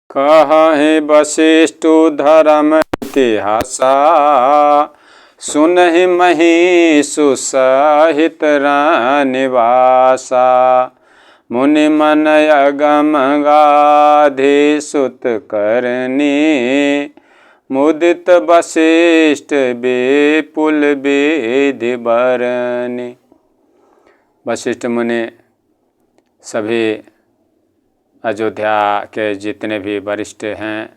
कहहि वशिष्ठ धर्म इतिहासा, सुनहि महिषु सहित निवासा। मुनि मन अगम गाधी सुत करनी, मुदित वशिष्ठ विपुल विधि बरनी। वशिष्ठ मुनि सभी अयोध्या के जितने भी वरिष्ठ हैं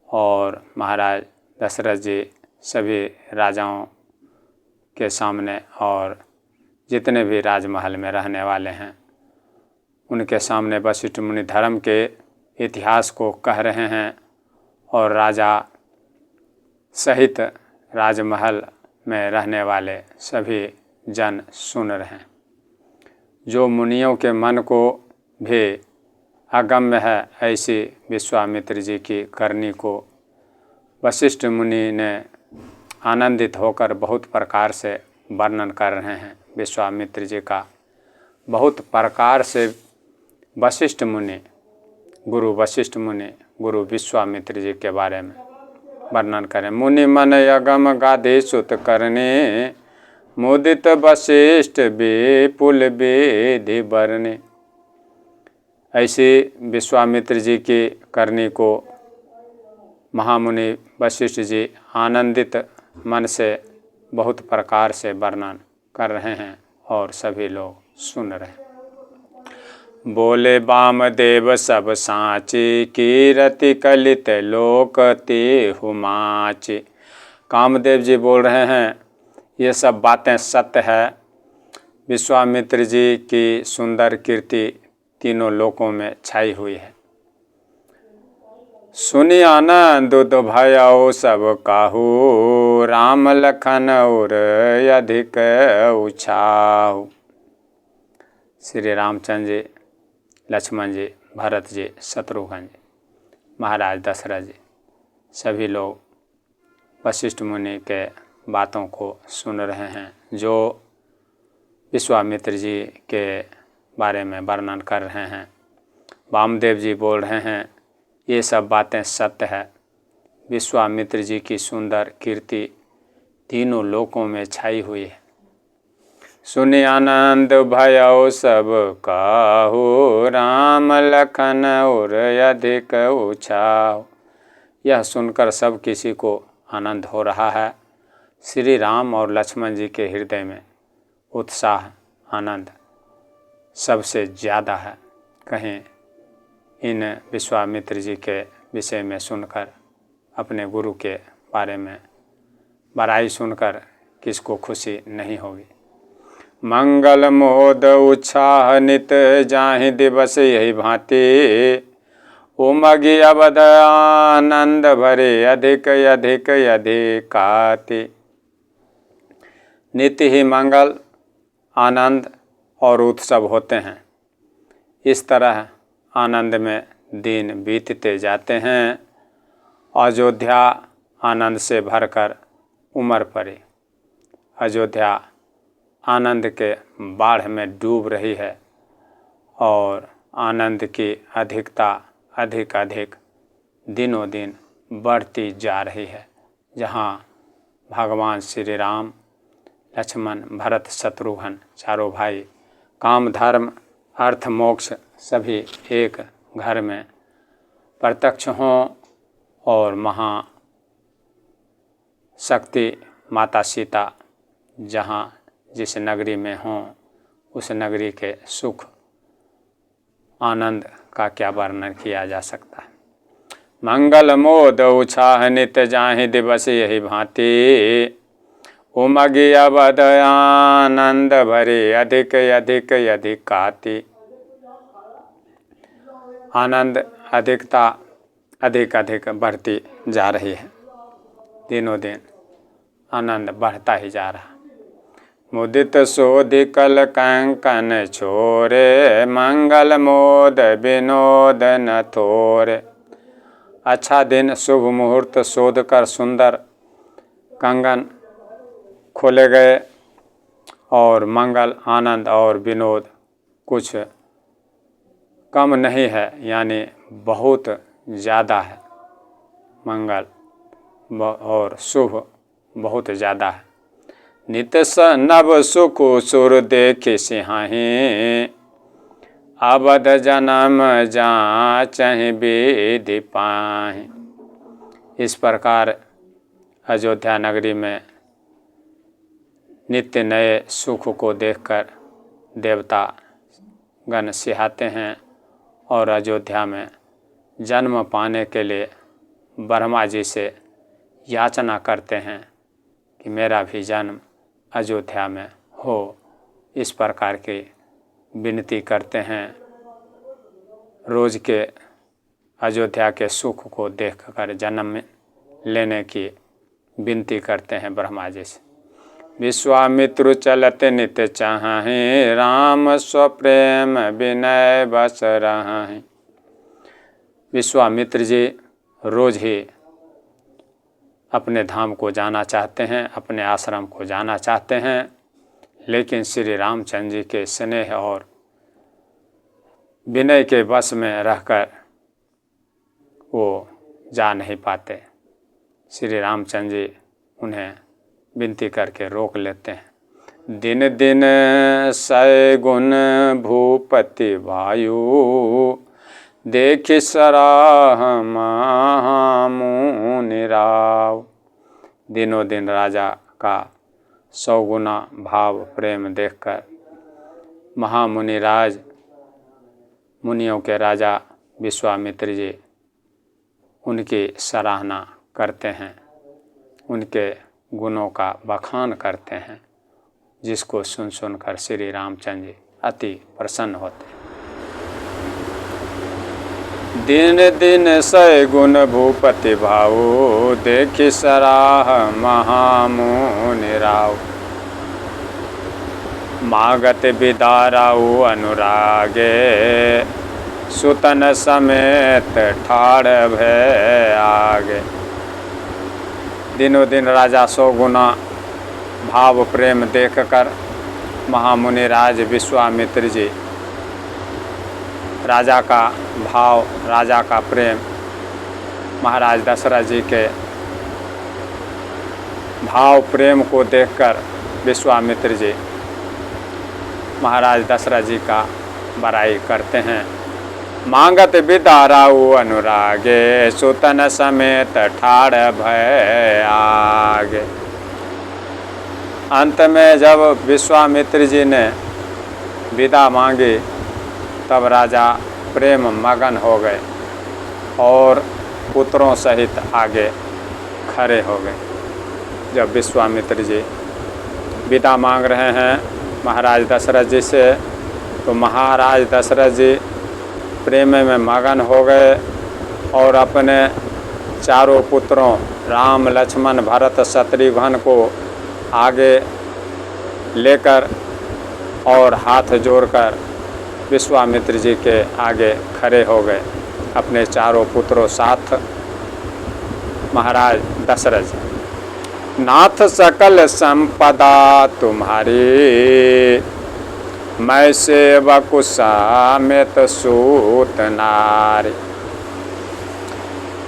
और महाराज दशरथ जी सभी राजाओं के सामने और जितने भी राजमहल में रहने वाले हैं उनके सामने वशिष्ठ मुनि धर्म के इतिहास को कह रहे हैं और राजा सहित राजमहल में रहने वाले सभी जन सुन रहे हैं। जो मुनियों के मन को भी अगम्य है ऐसी विश्वामित्र जी की करनी को वशिष्ठ मुनि ने आनंदित होकर बहुत प्रकार से वर्णन कर रहे हैं। विश्वामित्र जी का बहुत प्रकार से वशिष्ठ मुनि गुरु विश्वामित्र जी के बारे में वर्णन करें। मुनि मन अगम गाधी सुत करने, मुदित वशिष्ठ विपुल विधि बरने। ऐसी विश्वामित्र जी की करनी को महामुनि वशिष्ठ जी आनंदित मन से बहुत प्रकार से वर्णन कर रहे हैं और सभी लोग सुन रहे हैं। बोले वामदेव सब साची, कीरति कलित लोक तेहु माची। कामदेव जी बोल रहे हैं ये सब बातें सत्य है। विश्वामित्र जी की सुंदर कीर्ति तीनों लोकों में छाई हुई है। सुनि आनंद भयउ सब काहू, राम लखन और अधिक उछाहू। श्री रामचंद्र जी, लक्ष्मण जी, भरत जी, शत्रुघ्न जी, महाराज दशरथ जी सभी लोग वशिष्ठ मुनि के बातों को सुन रहे हैं जो विश्वामित्र जी के बारे में वर्णन कर रहे हैं। वामदेव जी बोल रहे हैं ये सब बातें सत्य है। विश्वामित्र जी की सुंदर कीर्ति तीनों लोकों में छाई हुई है। सुनि आनंद भयउ सब काहू, राम लखन और अधिक उछाहू। यह सुनकर सब किसी को आनंद हो रहा है। श्री राम और लक्ष्मण जी के हृदय में उत्साह आनंद सबसे ज़्यादा है। कहीं इन विश्वामित्र जी के विषय में सुनकर अपने गुरु के बारे में बड़ाई सुनकर किसको खुशी नहीं होगी। मंगल मोद उत्साह नित जाहि दिवस यही भांति, उमगी अवध आनंद भरे अधिक अधिक अधिकाति। नित्य ही मंगल आनंद और उत्सव होते हैं। इस तरह आनंद में दिन बीतते जाते हैं। अयोध्या आनंद से भरकर उमड़ पड़ी। अयोध्या आनंद के बाढ़ में डूब रही है और आनंद की अधिकता अधिक अधिक दिनों दिन बढ़ती जा रही है। जहाँ भगवान श्री राम, लक्ष्मण, भरत, शत्रुघ्न चारों भाई काम, धर्म, अर्थ, मोक्ष सभी एक घर में प्रत्यक्ष हों और महाशक्ति माता सीता जहाँ जिस नगरी में हों उस नगरी के सुख आनंद का क्या वर्णन किया जा सकता है। मंगल मोद उत्साह नित जाहि दिवस यही भांति, उमगी अवध आनंद भरे अधिक अधिक अधिकाति। आनंद अधिकता अधिक अधिक बढ़ती जा रही है। दिनों दिन आनंद बढ़ता ही जा रहा। मुदित शोधि कल कंकन छोरे, मंगल मोद विनोद न थोरे। अच्छा दिन शुभ मुहूर्त शोध कर सुंदर कंगन खोले गए और मंगल, आनंद और विनोद कुछ कम नहीं है, यानी बहुत ज़्यादा है, मंगल और शुभ बहुत ज़्यादा है। नित नव सुख सुर देखे सिहाही, अवध जन्म जाचहि विधि पाहि। इस प्रकार अयोध्या नगरी में नित्य नए सुख को देखकर देवता गण सिहाते हैं और अयोध्या में जन्म पाने के लिए ब्रह्मा जी से याचना करते हैं कि मेरा भी जन्म अयोध्या में हो। इस प्रकार की विनती करते हैं। रोज के अयोध्या के सुख को देखकर जन्म लेने की विनती करते हैं ब्रह्मा जी से। विश्वामित्र चलत नित चाहि, राम स्वप्रेम विनय बस रहाहि। विश्वामित्र जी रोज ही अपने धाम को जाना चाहते हैं, अपने आश्रम को जाना चाहते हैं, लेकिन श्री रामचंद्र जी के स्नेह और विनय के वश में रहकर वो जा नहीं पाते। श्री रामचंद्र जी उन्हें विनती करके रोक लेते हैं। दिन दिन सैगुन भूपति वायु, देखि सराह महामुनि राव। दिनों दिन राजा का 100 गुना भाव प्रेम देखकर महामुनि राज, मुनियों के राजा विश्वामित्र जी उनकी सराहना करते हैं, उनके गुणों का बखान करते हैं, जिसको सुनकर श्री रामचंद्र जी अति प्रसन्न होते हैं। दिन दिन सैगुन भूपति भाऊ, देखि सराह महामुनि राव। मागत बिदाराऊ अनुरागे, सुतन समेत ठाड़ भय आगे। दिनों दिन राजा 100 गुना भाव प्रेम देखकर महामुनि राज विश्वामित्र जी राजा का भाव, राजा का प्रेम, महाराज दशरथ जी के भाव प्रेम को देखकर विश्वामित्र जी महाराज दशरथ जी का बड़ाई करते हैं। मांगत बिदाराऊ अनुरागे, सुतन समेत ठाड़ भय आगे। अंत में जब विश्वामित्र जी ने विदा मांगी तब राजा प्रेम मगन हो गए और पुत्रों सहित आगे खड़े हो गए। जब विश्वामित्र जी विदा मांग रहे हैं महाराज दशरथ जी से, तो महाराज दशरथ जी प्रेम में मगन हो गए और अपने चारों पुत्रों राम लक्ष्मण भरत शत्रुघ्न को आगे लेकर और हाथ जोड़कर विश्वामित्र जी के आगे खड़े हो गए, अपने चारों पुत्रों साथ महाराज दशरथ जी। नाथ सकल संपदा तुम्हारी, मैं सेवक सामेत सूत नारी।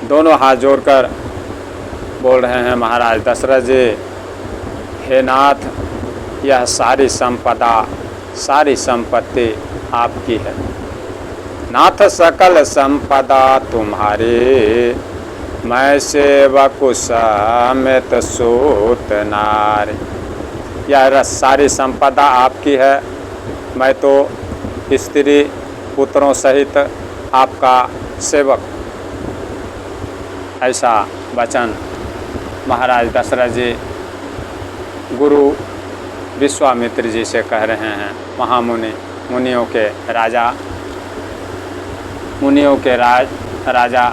दोनों हाथ जोड़कर बोल रहे हैं महाराज दशरथ जी, हे नाथ, यह सारी संपदा, सारी संपत्ति आपकी है। नाथ सकल संपदा तुम्हारी, मैं सेवक समेत सूत नारी। यह सारी संपदा आपकी है, मैं तो स्त्री पुत्रों सहित आपका सेवक। ऐसा वचन महाराज दशरथ जी गुरु विश्वामित्र जी से कह रहे हैं। महामुनि, मुनियों के राजा, मुनियों के राजा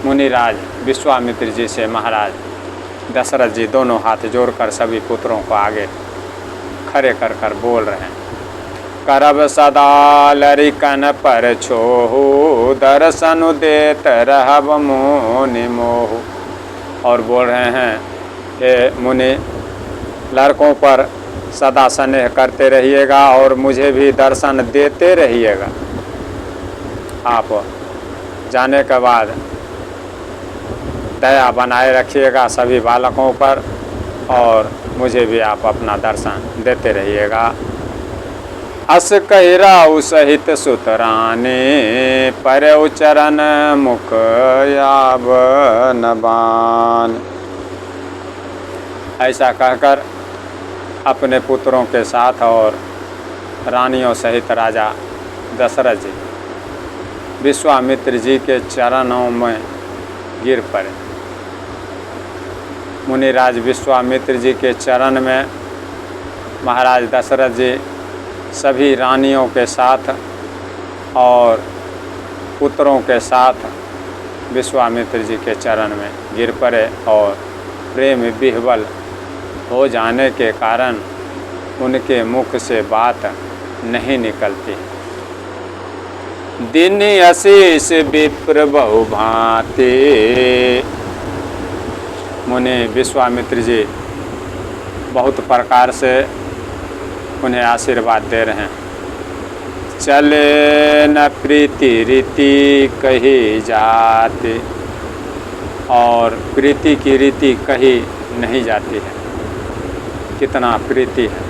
मुनिराज विश्वामित्र जी से महाराज दशरथ जी दोनों हाथ जोड़कर सभी पुत्रों को आगे खड़े कर बोल रहे हैं। करब सदा लरिकन पर छोहु, दर्शन देत रहब मुनि मोहु। और बोल रहे हैं, हे मुनि, लड़कों पर सदा स्नेह करते रहिएगा और मुझे भी दर्शन देते रहिएगा। आप जाने के बाद दया बनाए रखिएगा सभी बालकों पर, और मुझे भी आप अपना दर्शन देते रहिएगा। अस कहिराउ सहित सुतराने, परउ चरण मुख याव नबान। ऐसा कहकर अपने पुत्रों के साथ और रानियों सहित राजा दशरथ जी विश्वामित्र जी के चरणों में गिर पड़े। मुनिराज विश्वामित्र जी के चरण में महाराज दशरथ जी सभी रानियों के साथ और पुत्रों के साथ विश्वामित्र जी के चरण में गिर पड़े, और प्रेम विह्वल हो जाने के कारण उनके मुख से बात नहीं निकलती। दिन अशीष विप्र बहु भांति, मुनि विश्वामित्र जी बहुत प्रकार से उन्हें आशीर्वाद दे रहे हैं। चले न प्रीति रीति कही जाती, और प्रीति की रीति कही नहीं जाती है। कितना प्रीति है।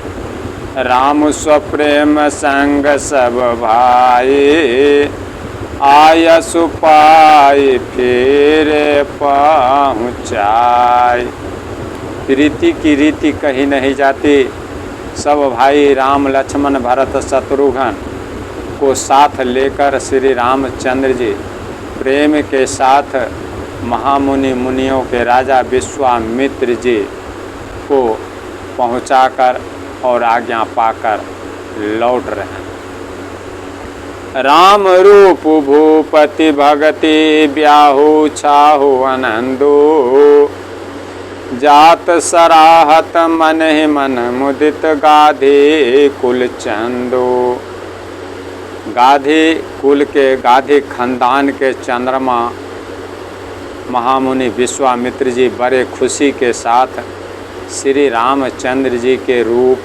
राम स्वप्रेम संग सब भाई, आयसु पाई फिर पहुँचाई। प्रीति की रीति कहीं नहीं जाती। सब भाई राम लक्ष्मण भरत शत्रुघ्न को साथ लेकर श्री रामचंद्र जी प्रेम के साथ महामुनि मुनियों के राजा विश्वामित्र जी को पहुंचाकर और आज्ञा पाकर लौट रहे हैं। राम रूप भूपति भगति ब्याहु छाहु आनंदो, जात सराहत मन ही मन मुदित गाधी कुल चंदो। गाधी कुल के गाधी खानदान के चंद्रमा महामुनि विश्वामित्र जी बड़े खुशी के साथ श्री रामचंद्र जी के रूप,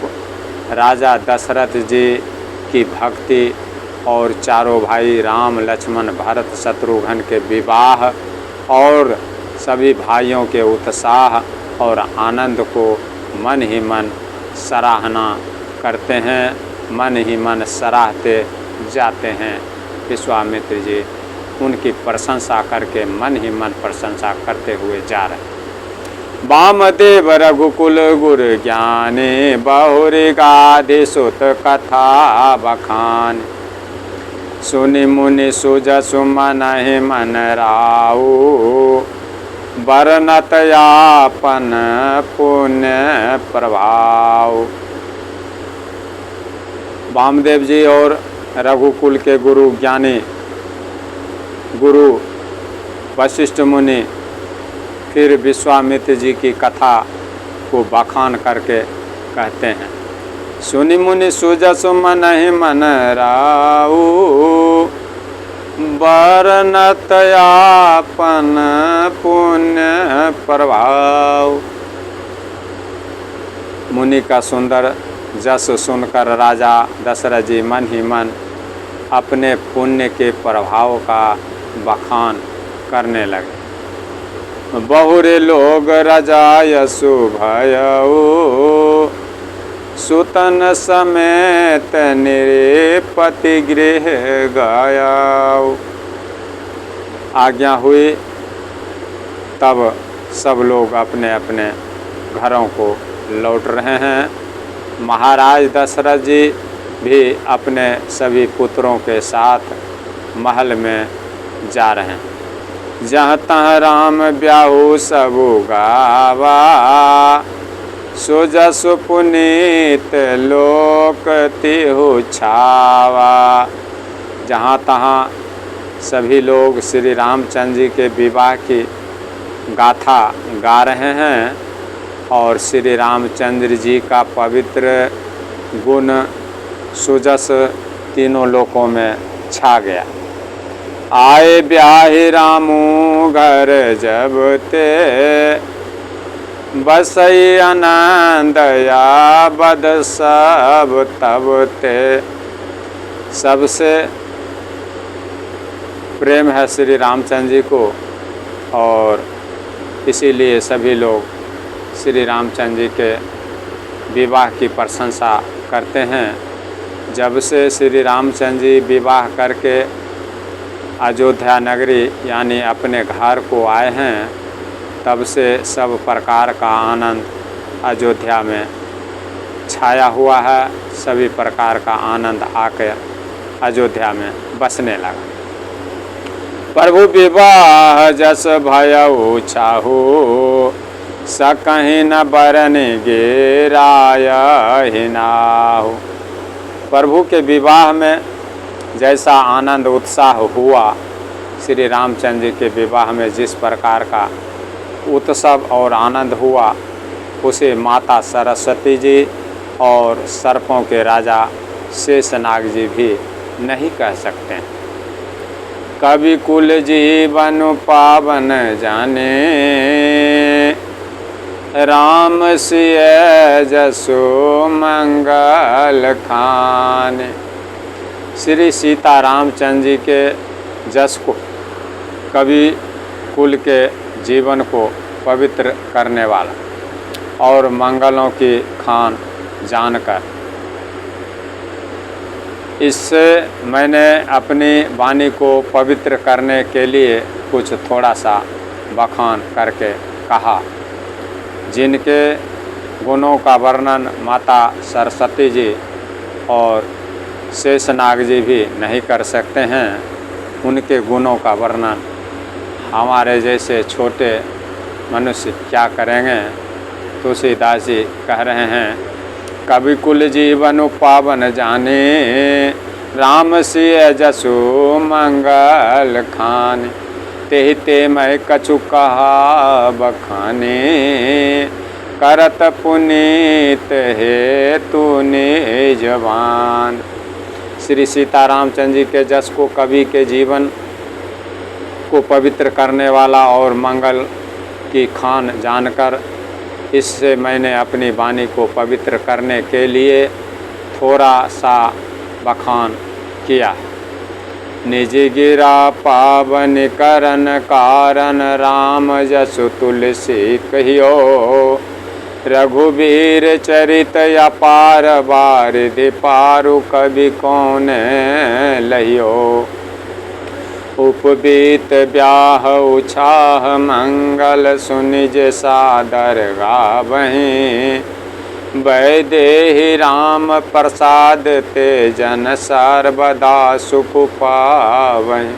राजा दशरथ जी की भक्ति और चारों भाई राम लक्ष्मण भरत शत्रुघ्न के विवाह और सभी भाइयों के उत्साह और आनंद को मन ही मन सराहना करते हैं, मन ही मन सराहते जाते हैं। विश्वामित्र जी उनकी प्रशंसा करके मन ही मन प्रशंसा करते हुए जा रहे हैं। वामदेव रघुकुल गुर ज्ञानी, बहुरी गाधि सुत कथा बखान। सुनि मुनि सुजसु मन ही मन राऊ, बरनत यापन पुण्य प्रभाव। वामदेव जी और रघुकुल के गुरु ज्ञानी गुरु वशिष्ठ मुनि फिर विश्वामित्र जी की कथा को बखान करके कहते हैं। सुनि मुनि सुजसु मन ही मन राऊ, बरनत यापन पुण्य प्रभाव। मुनि का सुंदर जस सुनकर राजा दशरथ जी मन ही मन अपने पुण्य के प्रभाव का बखान करने लगे। बहुरे लोग रजायसु भयऊ, सुतन समेत निरेपति गृह गयाऊ। आज्ञा हुई तब सब लोग अपने अपने घरों को लौट रहे हैं। महाराज दशरथ जी भी अपने सभी पुत्रों के साथ महल में जा रहे हैं। जहाँ तहाँ राम ब्याहु सबु गावा, सुजसु पुनीत लोक तिहु छावा। जहाँ तहाँ सभी लोग श्री रामचंद्र जी के विवाह की गाथा गा रहे हैं और श्री रामचंद्र जी का पवित्र गुण सुजस तीनों लोकों में छा गया। आए ब्याहि रामू घर जब ते, बसई आनंदया बद सब तब ते। सबसे प्रेम है श्री रामचंद्र जी को, और इसीलिए सभी लोग श्री रामचंद्र जी के विवाह की प्रशंसा करते हैं। जब से श्री रामचंद्र जी विवाह करके अयोध्या नगरी यानी अपने घर को आए हैं, तब से सब प्रकार का आनंद अयोध्या में छाया हुआ है। सभी प्रकार का आनंद आकर अयोध्या में बसने लगा। प्रभु विवाह जस भयउ चाहू, सकहीं न बरन गेराय हिनाहु। प्रभु के विवाह में जैसा आनंद उत्साह हुआ, श्री रामचंद्र जी के विवाह में जिस प्रकार का उत्सव और आनंद हुआ, उसे माता सरस्वती जी और सर्पों के राजा शेषनाग जी भी नहीं कह सकते। कवि कुल जीवन पावन जाने, राम सिय जसो मंगल खाने। श्री सीता रामचंद्र जी के जस को, कवि कुल के जीवन को पवित्र करने वाला और मंगलों की खान जानकर, इससे मैंने अपनी वाणी को पवित्र करने के लिए कुछ थोड़ा सा बखान करके कहा, जिनके गुणों का वर्णन माता सरस्वती जी और शेषनाग जी भी नहीं कर सकते हैं। उनके गुणों का वर्णन हमारे जैसे छोटे मनुष्य क्या करेंगे। तुलसीदास जी कह रहे हैं, कवि कुल जीवन पावन जाने, राम सिय जसु मंगल खाने। तेहि ते मैं कछु कहा बखाने, करत पुनीत हे तूने जवान। श्री सीता रामचंद्र जी के जस को, कवि के जीवन को पवित्र करने वाला और मंगल की खान जानकर, इससे मैंने अपनी वाणी को पवित्र करने के लिए थोड़ा सा बखान किया। निज गिरा पावन करन कारण, राम जसु तुलसी कहियो। रघुवीर चरित अपार बारिधि पारु, कवि कौन लहियो। उपबीत ब्याह उछाह मंगल, सुनिज सादर गावहीं। वैदेही राम प्रसाद ते, जन सर्वदा सुख पावहीं।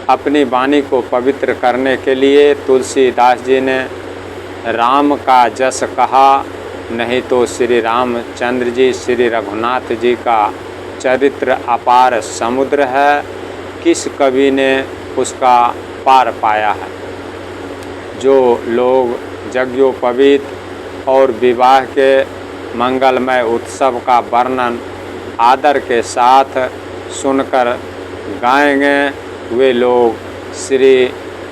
अपनी वाणी को पवित्र करने के लिए तुलसीदास जी ने राम का जस कहा, नहीं तो श्री रामचंद्र जी, श्री रघुनाथ जी का चरित्र अपार समुद्र है। किस कवि ने उसका पार पाया है। जो लोग यज्ञोपवीत और विवाह के मंगलमय उत्सव का वर्णन आदर के साथ सुनकर गाएंगे, वे लोग श्री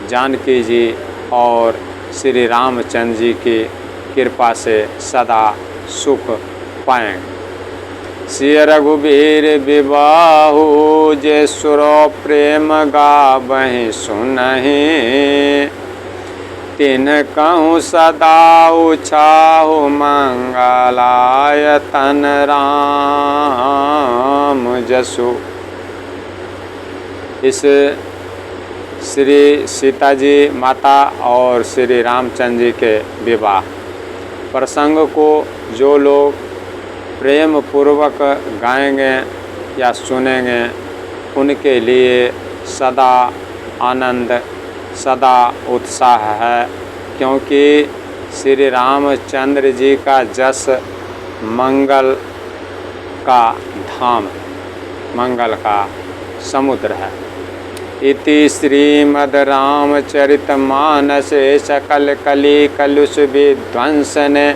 जानकी जी और श्री रामचंद्र जी की कृपा से सदा सुख पाएंगे। सिय रघुवीर विवाहु, जे सुरो प्रेम गावहीं सुनहि। तिन कहूँ सदा उछाहु, मंगलाय तन राम जसु। इस श्री सीता जी माता और श्री रामचंद्र जी के विवाह प्रसंग को जो लोग प्रेम पूर्वक गाएंगे या सुनेंगे, उनके लिए सदा आनंद, सदा उत्साह है। क्योंकि श्री रामचंद्र जी का जस मंगल का धाम, मंगल का समुद्र है। इति श्रीमद् रामचरितमानसे सकल कली कलुष विध्वंसने,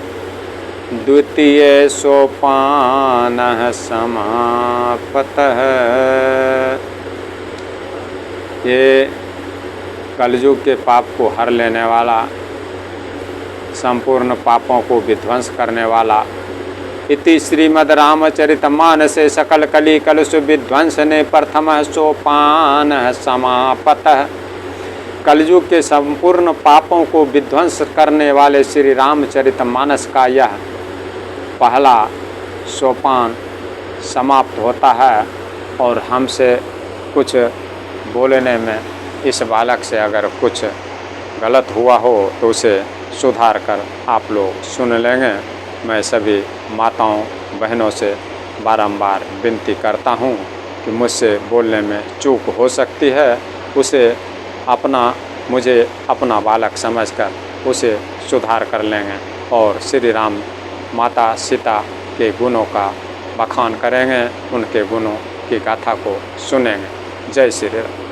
द्वितीय सोपान समापतः। ये कलयुग के पाप को हर लेने वाला, संपूर्ण पापों को विध्वंस करने वाला इति श्रीमद् रामचरितमानसे सकल कली कलुष विध्वंसने प्रथम सोपान समापतः। कलयुग के संपूर्ण पापों को विध्वंस करने वाले श्री रामचरितमानस का यह पहला सोपान समाप्त होता है। और हमसे कुछ बोलने में इस बालक से अगर कुछ गलत हुआ हो तो उसे सुधार कर आप लोग सुन लेंगे। मैं सभी माताओं बहनों से बारंबार विनती करता हूँ कि मुझसे बोलने में चूक हो सकती है, उसे मुझे अपना बालक समझकर उसे सुधार कर लेंगे और श्री राम माता सीता के गुणों का बखान करेंगे, उनके गुणों की गाथा को सुनेंगे। जय श्री राम।